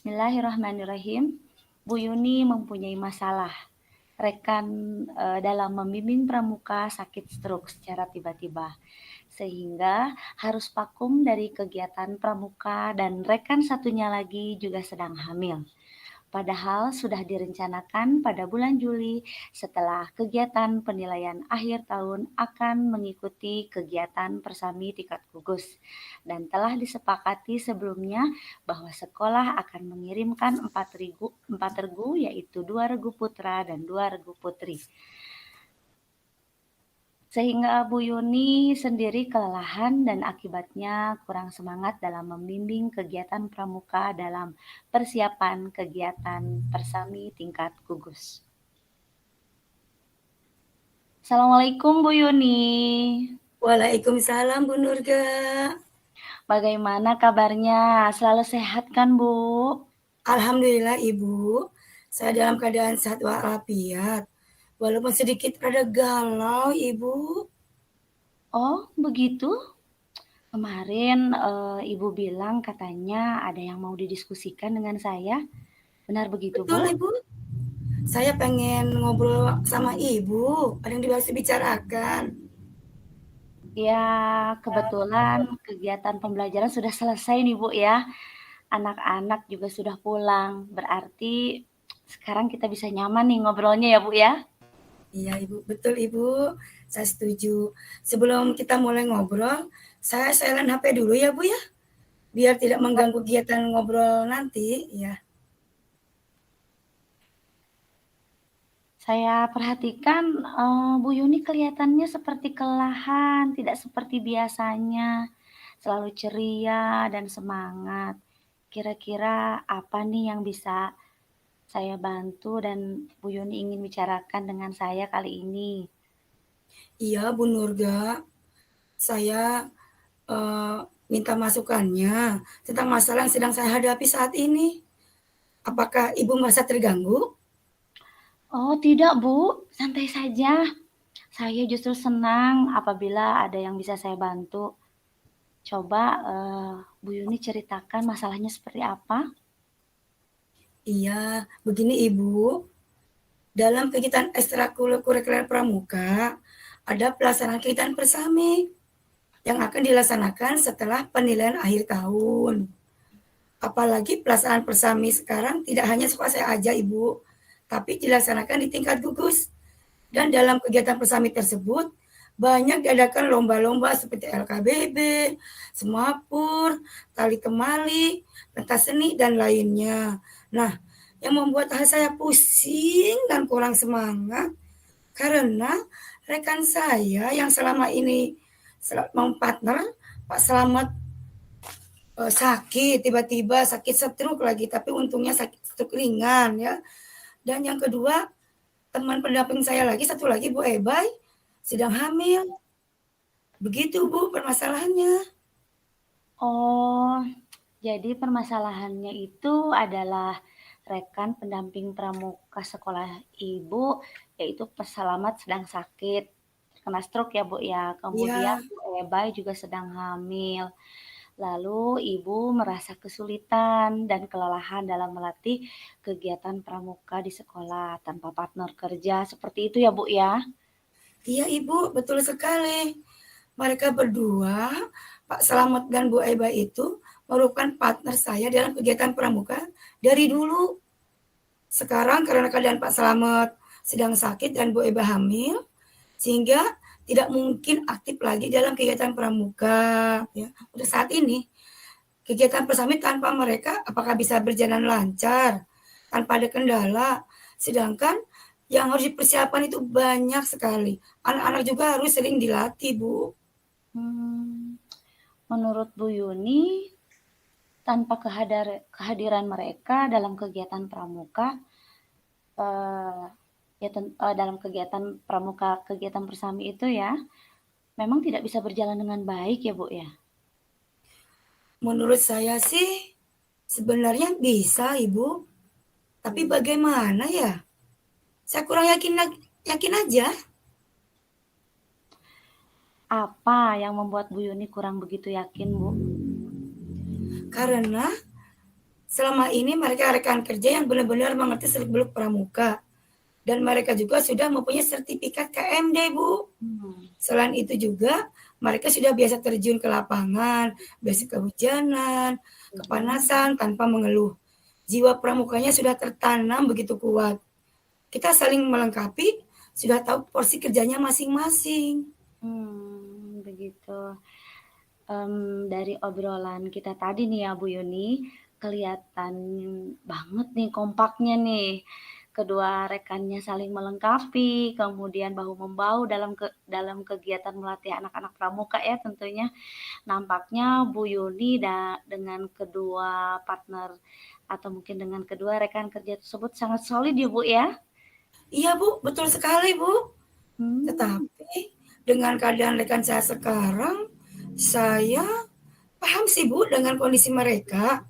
Bismillahirrahmanirrahim. Bu Yuni mempunyai masalah. Rekan dalam membimbing pramuka sakit stroke secara tiba-tiba, sehingga harus vakum dari kegiatan pramuka dan rekan satunya lagi juga sedang hamil. Padahal sudah direncanakan pada bulan Juli setelah kegiatan penilaian akhir tahun akan mengikuti kegiatan persami tingkat gugus dan telah disepakati sebelumnya bahwa sekolah akan mengirimkan 4 regu yaitu 2 regu putra dan 2 regu putri. Sehingga Bu Yuni sendiri kelelahan dan akibatnya kurang semangat dalam membimbing kegiatan pramuka dalam persiapan kegiatan persami tingkat gugus. Assalamualaikum Bu Yuni. Waalaikumsalam Bu Nurga. Bagaimana kabarnya? Selalu sehat kan Bu? Alhamdulillah Ibu, saya dalam keadaan sehat walafiat. Walaupun sedikit rada galau Ibu. Oh begitu? Kemarin Ibu bilang katanya ada yang mau didiskusikan dengan saya. Benar begitu Betul Bu? Ibu, saya pengen ngobrol sama Ibu. Ada yang harus dibicarakan. Ya, kebetulan kegiatan pembelajaran sudah selesai nih Bu ya. Anak-anak juga sudah pulang. Berarti sekarang kita bisa nyaman nih ngobrolnya ya Bu ya. Iya Ibu, betul Ibu. Saya setuju. Sebelum kita mulai ngobrol, saya silent HP dulu ya Bu ya. Biar tidak mengganggu kegiatan ngobrol nanti ya. Saya perhatikan Bu Yuni kelihatannya seperti kelelahan, tidak seperti biasanya. Selalu ceria dan semangat. Kira-kira apa nih yang bisa saya bantu dan Bu Yuni ingin bicarakan dengan saya kali ini? Iya Bu Nurga, saya uh, minta masukannya tentang masalah yang sedang saya hadapi saat ini. Apakah Ibu merasa terganggu? Oh tidak Bu, santai saja. Saya justru senang apabila ada yang bisa saya bantu. Coba Bu Yuni ceritakan masalahnya seperti apa? Iya, begini Ibu. Dalam kegiatan ekstrakurikuler pramuka, ada pelaksanaan kegiatan persami yang akan dilaksanakan setelah penilaian akhir tahun. Apalagi pelaksanaan persami sekarang tidak hanya sekolah saya aja Ibu, tapi dilaksanakan di tingkat gugus. Dan dalam kegiatan persami tersebut, banyak diadakan lomba-lomba seperti LKBB, semapur, tali temali, pentas seni, dan lainnya. Nah, yang membuat saya pusing dan kurang semangat karena rekan saya yang selama ini mau partner, Pak Selamat, sakit, tiba-tiba sakit stroke lagi, tapi untungnya sakit stroke ringan ya. Dan yang kedua, teman pendamping saya lagi, satu lagi Bu Ebay, sedang hamil. Begitu Bu permasalahannya. Oh, jadi permasalahannya itu adalah rekan pendamping pramuka sekolah Ibu, yaitu peselamat sedang sakit, kena stroke ya Bu ya. Kemudian Iya, Bu Ebay juga sedang hamil. Lalu Ibu merasa kesulitan dan kelelahan dalam melatih kegiatan pramuka di sekolah tanpa partner kerja. Seperti itu ya Bu ya? iya Ibu, betul sekali. Mereka berdua, Pak Selamat dan Bu Ebay itu merupakan partner saya dalam kegiatan pramuka dari dulu. Sekarang karena keadaan Pak Selamat sedang sakit dan Bu Eba hamil, sehingga tidak mungkin aktif lagi dalam kegiatan pramuka. Ya, untuk saat ini kegiatan persami tanpa mereka apakah bisa berjalan lancar tanpa ada kendala? Sedangkan yang harus dipersiapkan itu banyak sekali. Anak-anak juga harus sering dilatih, Bu. Hmm, menurut Bu Yuni, tanpa kehadiran mereka dalam kegiatan pramuka, eh, dalam kegiatan pramuka, kegiatan persami itu ya, memang tidak bisa berjalan dengan baik ya Bu ya. Menurut saya sih sebenarnya bisa, Ibu. Tapi bagaimana ya? Saya kurang yakin aja. Apa yang membuat Bu Yuni kurang begitu yakin Bu? Karena selama ini mereka rekan kerja yang benar-benar mengerti seluk-beluk pramuka. Dan mereka juga sudah mempunyai sertifikat KMD, Bu. Selain itu juga, mereka sudah biasa terjun ke lapangan, biasa kehujanan, kepanasan, tanpa mengeluh. Jiwa pramukanya sudah tertanam begitu kuat. Kita saling melengkapi, sudah tahu porsi kerjanya masing-masing. Begitu. Dari obrolan kita tadi nih ya Bu Yuni, kelihatan banget nih kompaknya nih. Kedua rekannya saling melengkapi, kemudian bahu-membahu dalam kegiatan melatih anak-anak pramuka ya tentunya. Nampaknya Bu Yuni dengan kedua partner atau mungkin dengan kedua rekan kerja tersebut sangat solid ya Bu ya? Iya Bu, betul sekali Bu. Tetapi dengan keadaan rekan saya sekarang, saya paham sih Bu dengan kondisi mereka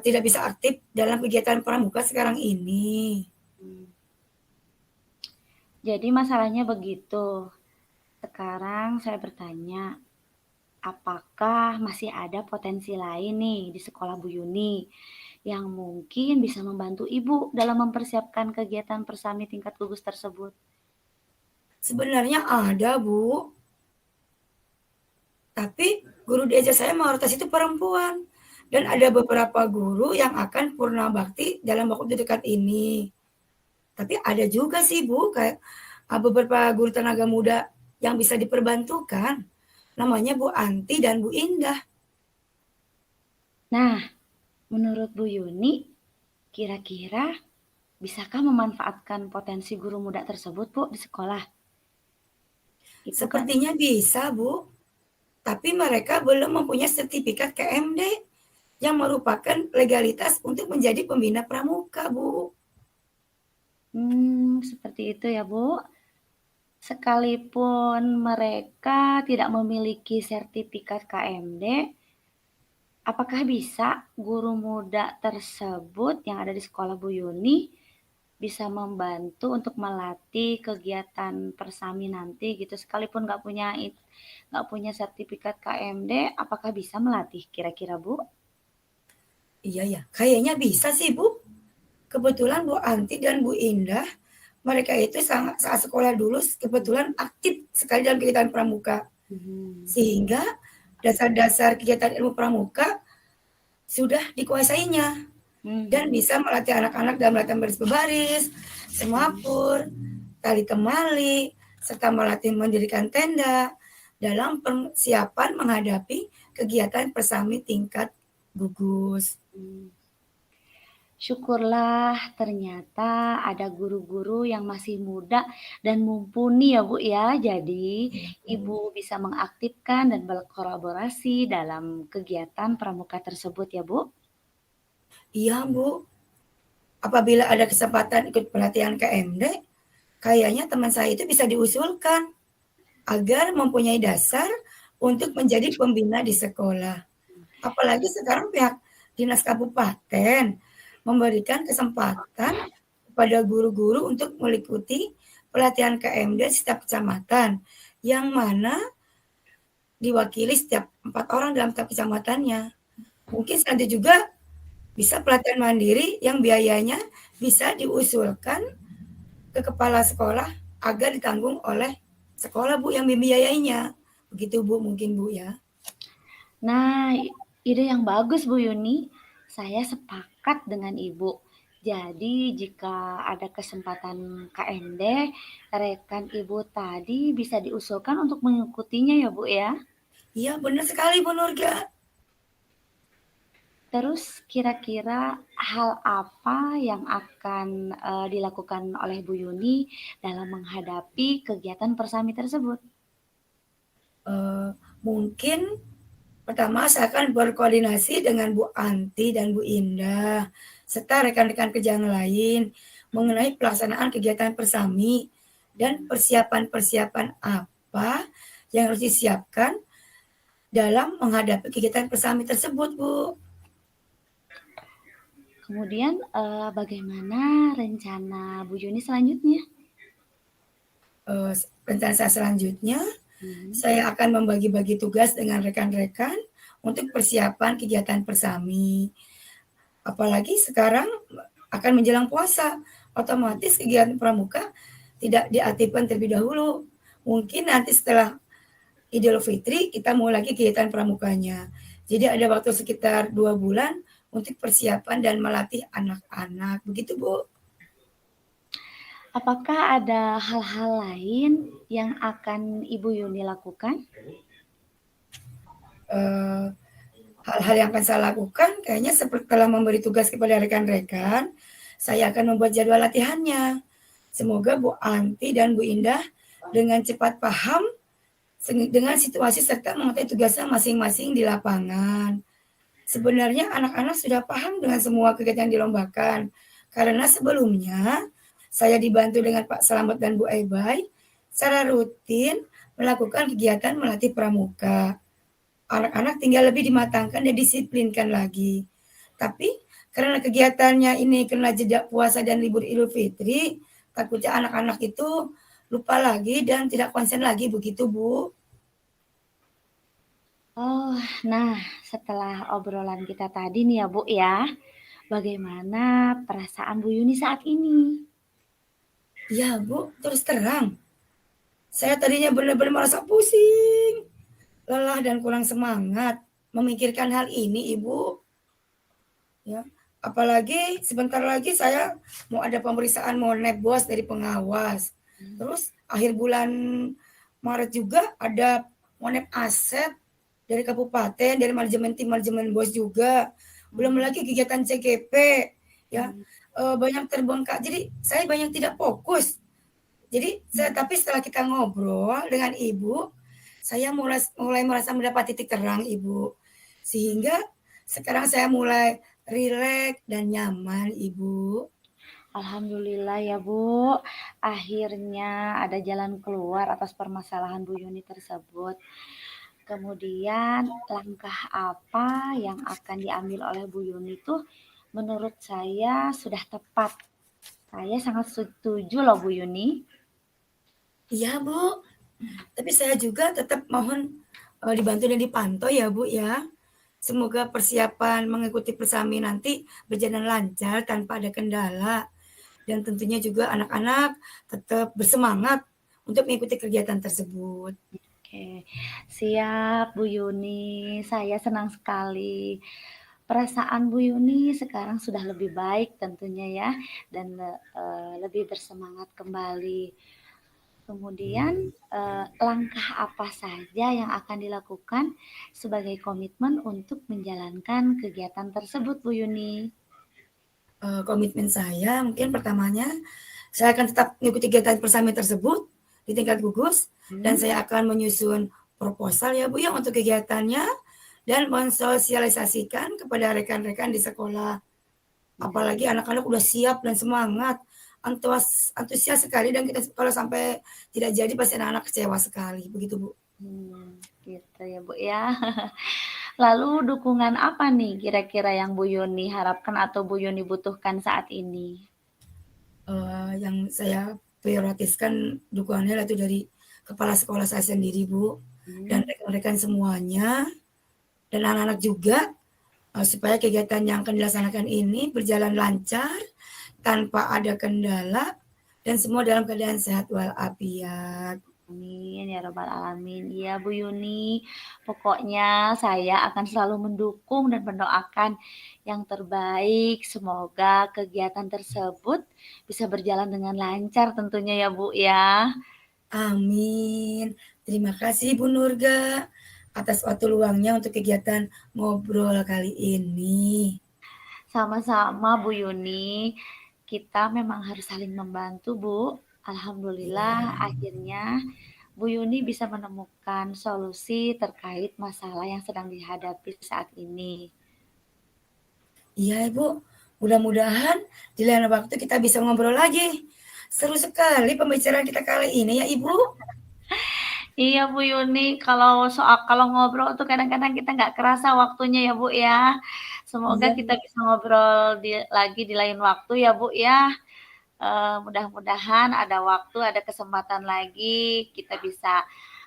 tidak bisa aktif dalam kegiatan pramuka sekarang ini. Jadi masalahnya begitu. Sekarang saya bertanya, apakah masih ada potensi lain nih di sekolah Bu Yuni yang mungkin bisa membantu Ibu dalam mempersiapkan kegiatan persami tingkat gugus tersebut? Sebenarnya ada Bu, tapi guru di ejaz saya mayoritas itu perempuan. Dan ada beberapa guru yang akan purna bakti dalam waktu dekat ini. Tapi ada juga sih Bu, kayak beberapa guru tenaga muda yang bisa diperbantukan. Namanya Bu Anti dan Bu Indah. Nah, menurut Bu Yuni, kira-kira bisakah memanfaatkan potensi guru muda tersebut Bu di sekolah? Itu kan Sepertinya bisa Bu, tapi mereka belum mempunyai sertifikat KMD yang merupakan legalitas untuk menjadi pembina pramuka Bu. Seperti itu ya Bu. Sekalipun mereka tidak memiliki sertifikat KMD, apakah bisa guru muda tersebut yang ada di sekolah Bu Yuni bisa membantu untuk melatih kegiatan persami nanti gitu, sekalipun nggak punya sertifikat KMD, apakah bisa melatih kira-kira Bu? Iya ya, kayaknya bisa sih Bu. Kebetulan Bu Anti dan Bu Indah, mereka itu saat sekolah dulu kebetulan aktif sekali dalam kegiatan pramuka. Sehingga dasar-dasar kegiatan ilmu pramuka sudah dikuasainya. Dan bisa melatih anak-anak dalam latihan baris berbaris, semapur, tali temali, serta melatih mendirikan tenda dalam persiapan menghadapi kegiatan persami tingkat gugus. Syukurlah ternyata ada guru-guru yang masih muda dan mumpuni ya Bu ya. Jadi Ibu bisa mengaktifkan dan berkolaborasi dalam kegiatan pramuka tersebut ya Bu. Iya Bu, apabila ada kesempatan ikut pelatihan KMD, kayaknya teman saya itu bisa diusulkan agar mempunyai dasar untuk menjadi pembina di sekolah. Apalagi sekarang pihak dinas kabupaten memberikan kesempatan kepada guru-guru untuk mengikuti pelatihan KMD setiap kecamatan, yang mana diwakili setiap 4 orang dalam setiap kecamatannya. Mungkin nanti juga bisa pelatihan mandiri yang biayanya bisa diusulkan ke kepala sekolah agar ditanggung oleh sekolah Bu yang membiayainya. Begitu Bu mungkin Bu ya. Nah, ide yang bagus Bu Yuni. Saya sepakat dengan Ibu. Jadi jika ada kesempatan KMD, rekan Ibu tadi bisa diusulkan untuk mengikutinya ya Bu ya. Iya benar sekali Bu Nurga. Terus kira-kira hal apa yang akan dilakukan oleh Bu Yuni dalam menghadapi kegiatan persami tersebut? Mungkin pertama saya akan berkoordinasi dengan Bu Anti dan Bu Indah serta rekan-rekan kerja yang lain mengenai pelaksanaan kegiatan persami dan persiapan-persiapan apa yang harus disiapkan dalam menghadapi kegiatan persami tersebut, Bu. Kemudian bagaimana rencana Bu Yuni selanjutnya? Rencana saya selanjutnya, saya akan membagi-bagi tugas dengan rekan-rekan untuk persiapan kegiatan persami. Apalagi sekarang akan menjelang puasa, otomatis kegiatan pramuka tidak diaktifkan terlebih dahulu. Mungkin nanti setelah Idul Fitri kita mau lagi kegiatan pramukanya. Jadi ada waktu sekitar 2 bulan untuk persiapan dan melatih anak-anak. Begitu, Bu. Apakah ada hal-hal lain yang akan Ibu Yuni lakukan? Eh, Hal-hal yang akan saya lakukan kayaknya setelah memberi tugas kepada rekan-rekan, saya akan membuat jadwal latihannya. Semoga Bu Anti dan Bu Indah dengan cepat paham dengan situasi serta mengetahui tugasnya masing-masing di lapangan. Sebenarnya anak-anak sudah paham dengan semua kegiatan yang dilombakan, karena sebelumnya saya dibantu dengan Pak Slamet dan Bu Ebai secara rutin melakukan kegiatan melatih pramuka. Anak-anak tinggal lebih dimatangkan dan disiplinkan lagi. Tapi karena kegiatannya ini kena jeda puasa dan libur Idul Fitri, takutnya anak-anak itu lupa lagi dan tidak konsen lagi begitu, Bu. Oh, nah setelah obrolan kita tadi nih ya Bu ya, bagaimana perasaan Bu Yuni saat ini? Ya, Bu, terus terang. Saya tadinya benar-benar merasa pusing, lelah dan kurang semangat memikirkan hal ini, Ibu. Ya, apalagi sebentar lagi saya mau ada pemeriksaan monep bos dari pengawas. Terus akhir bulan Maret juga ada monep aset dari kabupaten, dari manajemen tim manajemen bos juga. Belum lagi kegiatan CGP, ya banyak terbengkak. Jadi saya banyak tidak fokus. Jadi tapi setelah kita ngobrol dengan ibu, saya mulai merasa mendapat titik terang, Ibu. Sehingga sekarang saya mulai rileks dan nyaman, Ibu. Alhamdulillah ya Bu, akhirnya ada jalan keluar atas permasalahan Bu Yuni tersebut. Kemudian langkah apa yang akan diambil oleh Bu Yuni tuh menurut saya sudah tepat. Saya sangat setuju loh Bu Yuni. Iya, Bu. Tapi saya juga tetap mohon dibantu dan dipantau ya, Bu ya. Semoga persiapan mengikuti persami nanti berjalan lancar tanpa ada kendala. Dan tentunya juga anak-anak tetap bersemangat untuk mengikuti kegiatan tersebut. Oke, siap Bu Yuni. Saya senang sekali. Perasaan Bu Yuni sekarang sudah lebih baik tentunya ya, dan lebih bersemangat kembali. Kemudian langkah apa saja yang akan dilakukan sebagai komitmen untuk menjalankan kegiatan tersebut Bu Yuni? Komitmen saya mungkin pertamanya saya akan tetap mengikuti kegiatan persami tersebut di tingkat gugus dan saya akan menyusun proposal ya Bu ya untuk kegiatannya dan mensosialisasikan kepada rekan-rekan di sekolah. Apalagi anak-anak udah siap dan semangat, antusias sekali dan kita kalau sampai tidak jadi pasti anak-anak kecewa sekali. Begitu, Bu. Gitu ya Bu ya. Lalu dukungan apa nih kira-kira yang Bu Yuni harapkan atau Bu Yuni butuhkan saat ini? Yang saya prioritaskan dukungannya itu dari kepala sekolah saya sendiri, Bu, dan rekan-rekan semuanya, dan anak-anak juga, supaya kegiatan yang akan dilaksanakan ini berjalan lancar, tanpa ada kendala, dan semua dalam keadaan sehat walafiat. Amin ya robbal alamin. Iya Bu Yuni, pokoknya saya akan selalu mendukung dan mendoakan yang terbaik. Semoga kegiatan tersebut bisa berjalan dengan lancar tentunya ya Bu ya. Amin. Terima kasih Bu Nurga atas waktu luangnya untuk kegiatan ngobrol kali ini. Sama-sama Bu Yuni, kita memang harus saling membantu Bu. Alhamdulillah akhirnya Bu Yuni bisa menemukan solusi terkait masalah yang sedang dihadapi saat ini. Iya Ibu, mudah-mudahan di lain waktu kita bisa ngobrol lagi. Seru sekali pembicaraan kita kali ini ya Ibu. Iya Bu Yuni, kalau ngobrol tuh kadang-kadang kita nggak kerasa waktunya ya Bu ya. Semoga Iya, kita bisa ngobrol lagi di lain waktu ya Bu ya. Mudah-mudahan ada waktu, ada kesempatan lagi kita bisa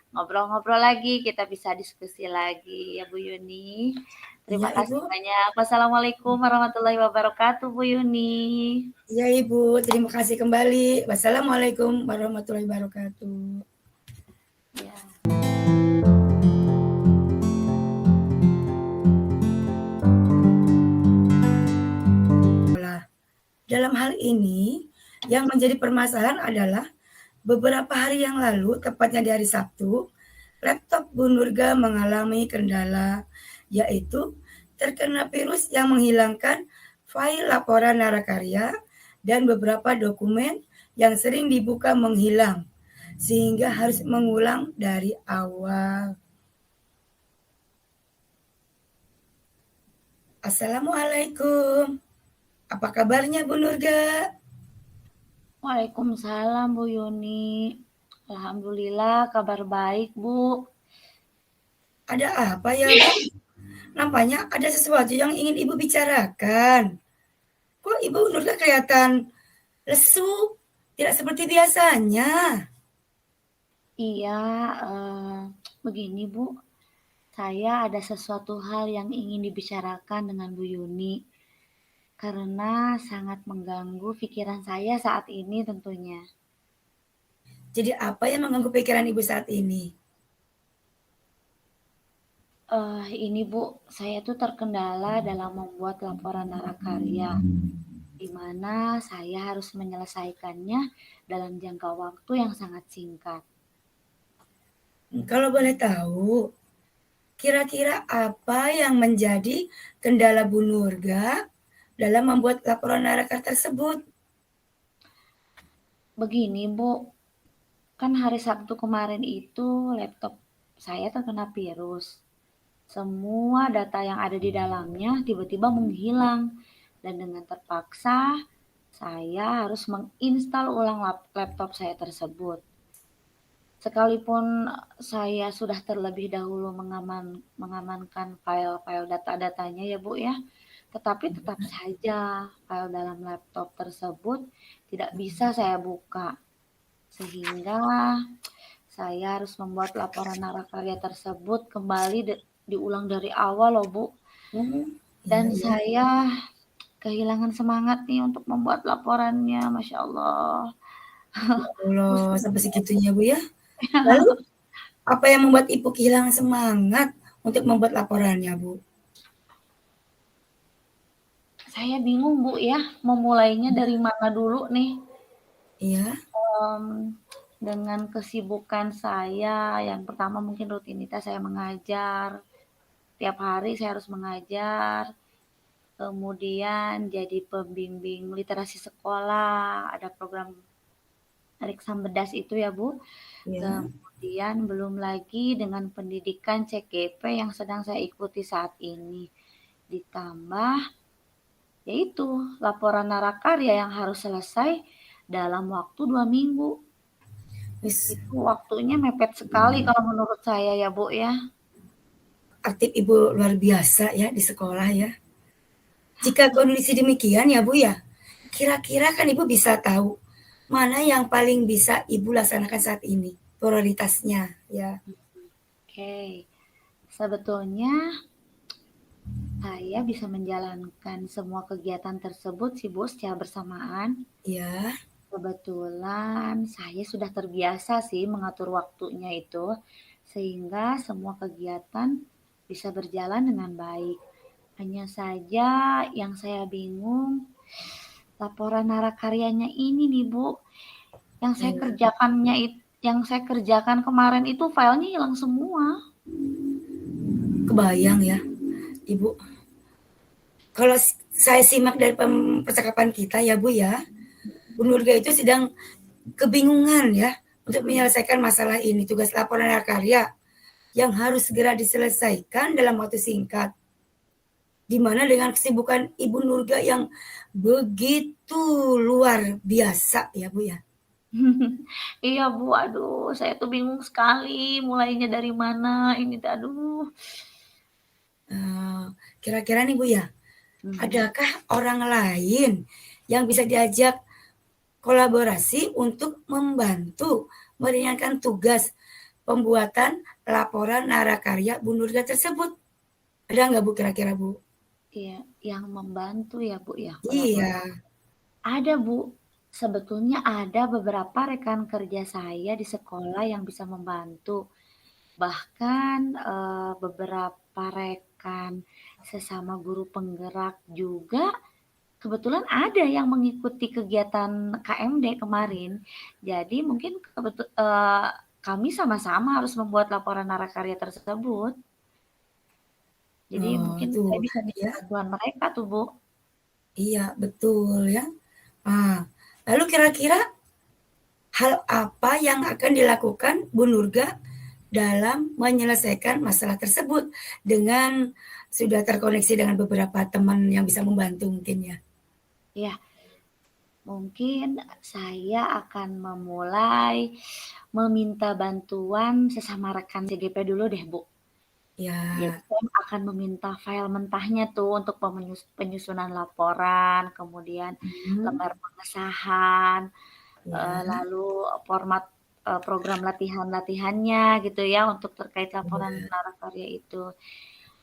ngobrol-ngobrol lagi, kita bisa diskusi lagi ya Bu Yuni. Iya, Terima kasih Ibu. banyak. Wassalamualaikum warahmatullahi wabarakatuh Bu Yuni. Iya, Ibu. Terima kasih kembali. Wassalamualaikum warahmatullahi wabarakatuh. Ya. Dalam hal ini, yang menjadi permasalahan adalah beberapa hari yang lalu, tepatnya di hari Sabtu, laptop Bu Nurga mengalami kendala, yaitu terkena virus yang menghilangkan file laporan narakarya dan beberapa dokumen yang sering dibuka menghilang, sehingga harus mengulang dari awal. Assalamualaikum. Apa kabarnya Bu Nurga? Waalaikumsalam Bu Yuni. Alhamdulillah kabar baik Bu. Ada apa ya Bu? Nampaknya ada sesuatu yang ingin Ibu bicarakan. Kok Ibu Nurga kelihatan lesu, tidak seperti biasanya. Iya, begini Bu. Saya ada sesuatu hal yang ingin dibicarakan dengan Bu Yuni. Karena sangat mengganggu pikiran saya saat ini tentunya. Jadi apa yang mengganggu pikiran Ibu saat ini? Ini Bu, saya tuh terkendala dalam membuat laporan narakarya, di mana saya harus menyelesaikannya dalam jangka waktu yang sangat singkat. Kalau boleh tahu, kira-kira apa yang menjadi kendala Bu Nurga dalam membuat laporan narakar tersebut? Begini Bu, kan hari Sabtu kemarin itu laptop saya terkena virus. Semua data yang ada di dalamnya tiba-tiba menghilang dan dengan terpaksa saya harus menginstal ulang laptop saya tersebut. Sekalipun saya sudah terlebih dahulu mengamankan file-file data-datanya ya Bu ya, tetapi tetap saja file dalam laptop tersebut tidak bisa saya buka. Sehingga saya harus membuat laporan narakarya tersebut kembali diulang dari awal loh Bu. Dan Iya. saya kehilangan semangat nih untuk membuat laporannya, Masya Allah. Ya Allah, sampai segitunya Bu ya. Lalu apa yang membuat Ibu kehilangan semangat untuk membuat laporannya Bu? Saya bingung Bu ya, memulainya dari mana dulu nih. Iya. Dengan kesibukan saya, yang pertama mungkin rutinitas saya mengajar. Tiap hari saya harus mengajar. Kemudian jadi pembimbing literasi sekolah, ada program Tarik Sambedas itu ya Bu. Ya. Kemudian belum lagi dengan pendidikan CGP yang sedang saya ikuti saat ini. Ditambah yaitu laporan narakarya yang harus selesai dalam waktu 2 minggu. Itu waktunya mepet sekali kalau menurut saya ya Bu ya. Aktif Ibu luar biasa ya di sekolah ya. Jika kondisi demikian ya Bu ya, kira-kira kan Ibu bisa tahu mana yang paling bisa Ibu laksanakan saat ini, prioritasnya ya. Oke, sebetulnya saya bisa menjalankan semua kegiatan tersebut sih Bu secara bersamaan. Ya. Kebetulan saya sudah terbiasa sih mengatur waktunya itu, sehingga semua kegiatan bisa berjalan dengan baik. Hanya saja yang saya bingung, laporan narakaryanya ini nih Bu, yang saya kerjakan kemarin itu filenya hilang semua. Kebayang ya, Ibu. Kalau saya simak dari percakapan kita ya Bu ya, Bu Nurga itu sedang kebingungan ya untuk menyelesaikan masalah ini, tugas laporan karya yang harus segera diselesaikan dalam waktu singkat. Di mana dengan kesibukan Ibu Nurga yang begitu luar biasa ya Bu ya. Iya Bu, aduh saya tuh bingung sekali mulainya dari mana ini aduh. Kira-kira nih Bu ya, adakah orang lain yang bisa diajak kolaborasi untuk membantu meringankan tugas pembuatan laporan narakarya Bu Nurga tersebut. Ada nggak Bu kira-kira Bu? Iya, yang membantu ya Bu ya, Iya. Ada Bu, sebetulnya ada beberapa rekan kerja saya di sekolah yang bisa membantu. Bahkan beberapa rekan sesama guru penggerak juga kebetulan ada yang mengikuti kegiatan KMD kemarin. Jadi mungkin kami sama-sama harus membuat laporan narakarya tersebut. Jadi Oh, mungkin tuh saya bisa minta ya. bantuan mereka tuh Bu. Iya, betul ya. Lalu kira-kira hal apa yang akan dilakukan Bu Nurga dalam menyelesaikan masalah tersebut dengan sudah terkoneksi dengan beberapa teman yang bisa membantu mungkin ya? Ya, mungkin saya akan memulai meminta bantuan sesama rekan CGP dulu deh, Bu. Jadi Ya. saya akan meminta file mentahnya tuh untuk penyusunan laporan, kemudian Mhm. lembar pengesahan, Ya. lalu format program latihan-latihannya gitu ya untuk terkait laporan Iya. narakarya itu.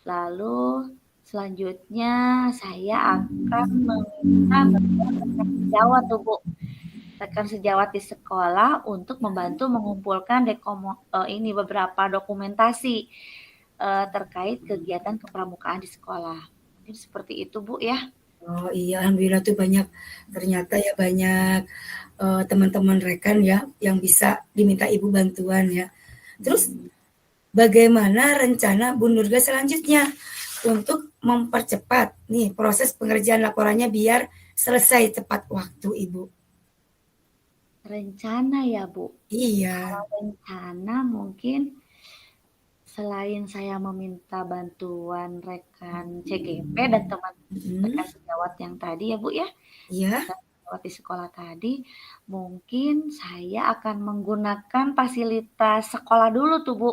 Lalu selanjutnya saya akan meminta bantuan rekan sejawat tuh Bu, rekan sejawat di sekolah untuk membantu mengumpulkan ini beberapa dokumentasi terkait kegiatan kepramukaan di sekolah. Mungkin seperti itu Bu ya. Oh iya, alhamdulillah tuh banyak, ternyata ya banyak teman-teman rekan ya yang bisa diminta Ibu bantuan ya. Terus bagaimana rencana Bu Nurga selanjutnya untuk mempercepat nih proses pengerjaan laporannya biar selesai tepat waktu Ibu? Rencana ya Bu. Iya. Kalau rencana mungkin selain saya meminta bantuan rekan CGP dan teman Mhm. rekan sejawat yang tadi ya Bu ya, Iya. rekan sejawat di sekolah tadi, mungkin saya akan menggunakan fasilitas sekolah dulu tuh Bu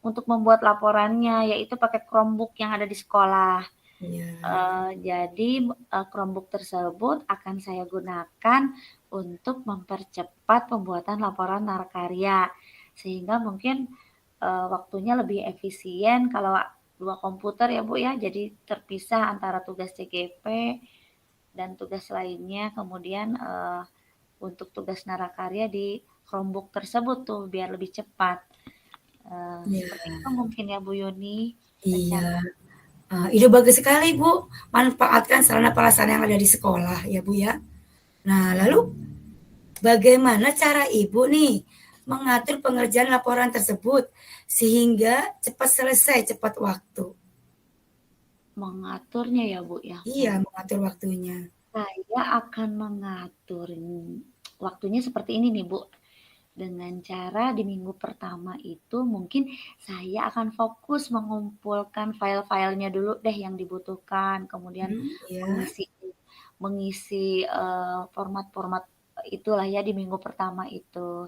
untuk membuat laporannya, yaitu pakai Chromebook yang ada di sekolah. Iya. Jadi Chromebook tersebut akan saya gunakan untuk mempercepat pembuatan laporan narakarya, sehingga mungkin waktunya lebih efisien kalau 2 komputer ya Bu ya, jadi terpisah antara tugas CGP dan tugas lainnya, kemudian untuk tugas narakarya di Chromebook tersebut tuh biar lebih cepat. Iya. Seperti itu mungkin ya Bu Yuni Iya. rencana. Ide bagus sekali Bu, manfaatkan sarana prasarana yang ada di sekolah ya Bu ya. Nah lalu bagaimana cara Ibu nih mengatur pengerjaan laporan tersebut sehingga cepat selesai, cepat waktu? Mengaturnya ya Bu ya. Iya, mengatur waktunya. Saya akan mengatur waktunya seperti ini nih Bu. Dengan cara di minggu pertama itu mungkin saya akan fokus mengumpulkan file-filenya dulu deh yang dibutuhkan, kemudian Iya. mengisi mengisi format-format itulah ya di minggu pertama itu.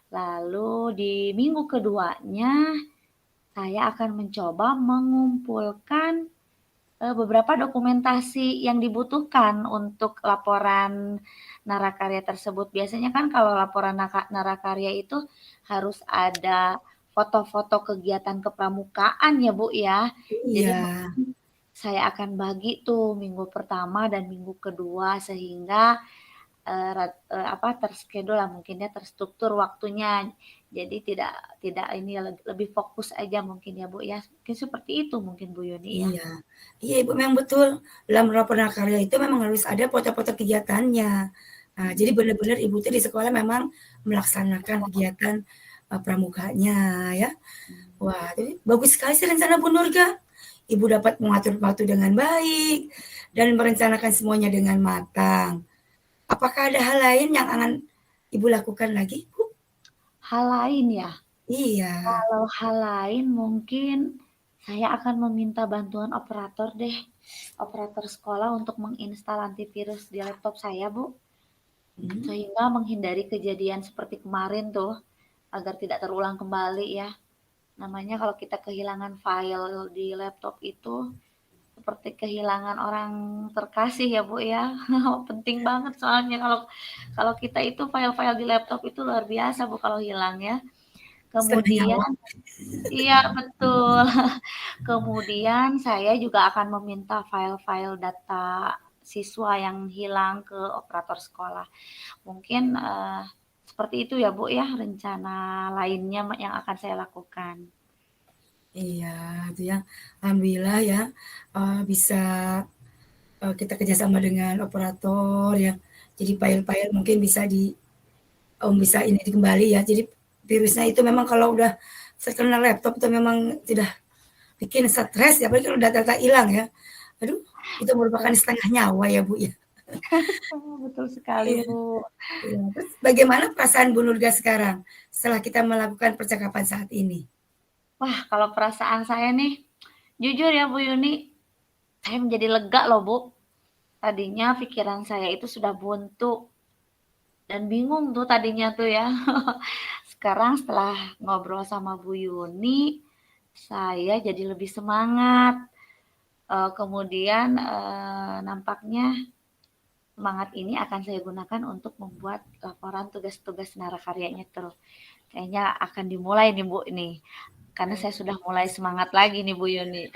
Lalu di minggu keduanya saya akan mencoba mengumpulkan beberapa dokumentasi yang dibutuhkan untuk laporan narakarya tersebut. Biasanya kan kalau laporan narakarya itu harus ada foto-foto kegiatan kepramukaan ya Bu ya. Jadi Iya. saya akan bagi tuh minggu pertama dan minggu kedua sehingga terschedule lah mungkin ya, terstruktur waktunya. Jadi tidak ini lebih fokus aja mungkin ya Bu ya. Mungkin seperti itu mungkin Bu Yuni ya. Iya. Iya Ibu memang betul, dalam laporan karya itu memang harus ada foto-foto kegiatannya. Nah, jadi benar-benar Ibu tuh di sekolah memang melaksanakan kegiatan, pramukanya ya. Wah, ini bagus sekali sih rencana Bu Nurga. Ibu dapat mengatur waktu dengan baik dan merencanakan semuanya dengan matang. Apakah ada hal lain yang akan Ibu lakukan lagi, Bu? Hal lain ya, Iya. kalau hal lain mungkin saya akan meminta bantuan operator deh, operator sekolah untuk menginstal antivirus di laptop saya, Bu. Mhm. Sehingga menghindari kejadian seperti kemarin tuh, agar tidak terulang kembali ya. Namanya kalau kita kehilangan file di laptop itu seperti kehilangan orang terkasih ya Bu ya. Penting banget soalnya kalau kalau kita itu file-file di laptop itu luar biasa Bu kalau hilang ya. setengah nyawa. Kemudian iya betul. Kemudian saya juga akan meminta file-file data siswa yang hilang ke operator sekolah. Mungkin, seperti itu ya, Bu, ya, rencana lainnya yang akan saya lakukan. Iya, itu ya. Alhamdulillah ya, bisa, kita kerjasama dengan operator ya. Jadi file-file mungkin bisa ini kembali ya. Jadi virusnya itu memang kalau udah terkena laptop itu memang sudah bikin stres ya, apalagi kalau data-data hilang ya. Aduh, itu merupakan setengah nyawa ya, Bu, ya. Oh, betul sekali, Iya, Bu. iya. Terus bagaimana perasaan Bu Nurga sekarang setelah kita melakukan percakapan saat ini? Wah, kalau perasaan saya nih, jujur ya, Bu Yuni, saya menjadi lega loh, Bu. Tadinya pikiran saya itu sudah buntu dan bingung tuh tadinya tuh ya. Sekarang setelah ngobrol sama Bu Yuni, saya jadi lebih semangat. Kemudian, nampaknya semangat ini akan saya gunakan untuk membuat laporan tugas-tugas narakaryanya tuh. Kayaknya akan dimulai nih Bu nih, karena saya sudah mulai semangat lagi nih Bu Yuni.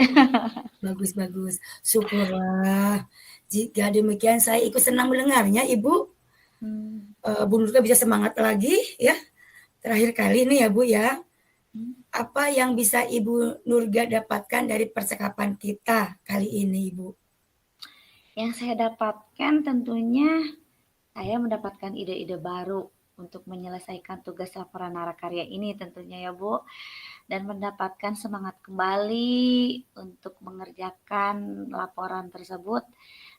Bagus bagus, syukurlah. Jika demikian saya ikut senang mendengarnya Ibu, Hmm. Bu Nurga bisa semangat lagi ya. Terakhir kali nih ya Bu ya, Hmm. apa yang bisa Ibu Nurga dapatkan dari percakapan kita kali ini Ibu? Yang saya dapatkan tentunya saya mendapatkan ide-ide baru untuk menyelesaikan tugas laporan narakarya ini tentunya ya Bu, dan mendapatkan semangat kembali untuk mengerjakan laporan tersebut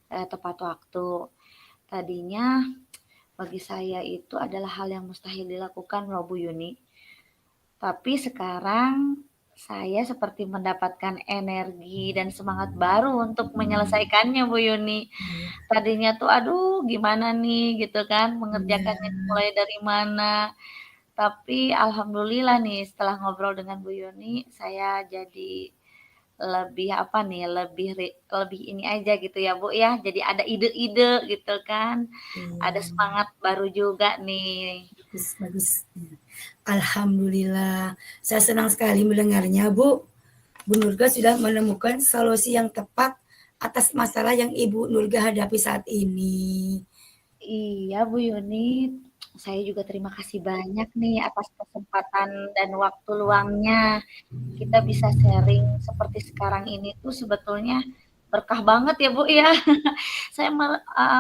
tepat waktu. Tadinya bagi saya itu adalah hal yang mustahil dilakukan loh Bu Yuni. Tapi sekarang saya seperti mendapatkan energi dan semangat baru untuk menyelesaikannya Bu Yuni. Iya, Tadinya tuh aduh gimana nih gitu kan iya, mengerjakannya mulai dari mana. Tapi alhamdulillah nih setelah ngobrol dengan Bu Yuni saya jadi lebih apa nih, lebih ini aja gitu ya Bu ya. Jadi ada ide-ide gitu kan. Ada iya. semangat baru juga nih. Bagus, bagus. Alhamdulillah. Saya senang sekali mendengarnya, Bu. Bu Nurga sudah menemukan solusi yang tepat atas masalah yang Ibu Nurga hadapi saat ini. Iya Bu Yuni, saya juga terima kasih banyak nih atas kesempatan dan waktu luangnya. Kita bisa sharing seperti sekarang ini tuh sebetulnya berkah banget ya Bu ya. Saya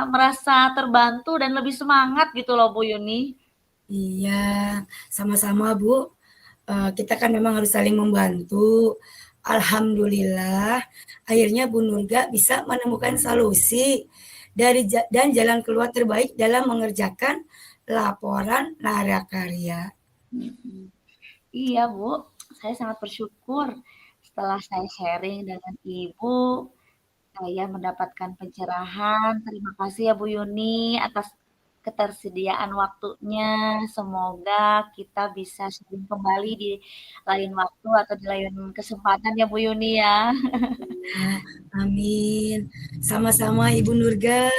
merasa terbantu dan lebih semangat gitu loh Bu Yuni. Iya, sama-sama, Bu. Kita kan memang harus saling membantu. Alhamdulillah, akhirnya Bu Nurga bisa menemukan solusi dan jalan keluar terbaik dalam mengerjakan laporan narakarya. Iya Bu, saya sangat bersyukur setelah saya sharing dengan Ibu, saya mendapatkan pencerahan. Terima kasih ya Bu Yuni atas ketersediaan waktunya. Semoga kita bisa sharing kembali di lain waktu atau di lain kesempatan ya Bu Yuni ya. Ya, amin. Sama-sama Ibu Nurga.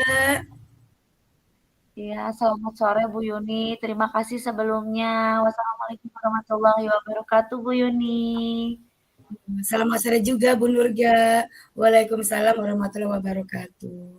Ya, selamat sore Bu Yuni. Terima kasih sebelumnya. Wassalamualaikum warahmatullahi wabarakatuh Bu Yuni. Selamat sore juga Bu Nurga. Waalaikumsalam warahmatullahi wabarakatuh.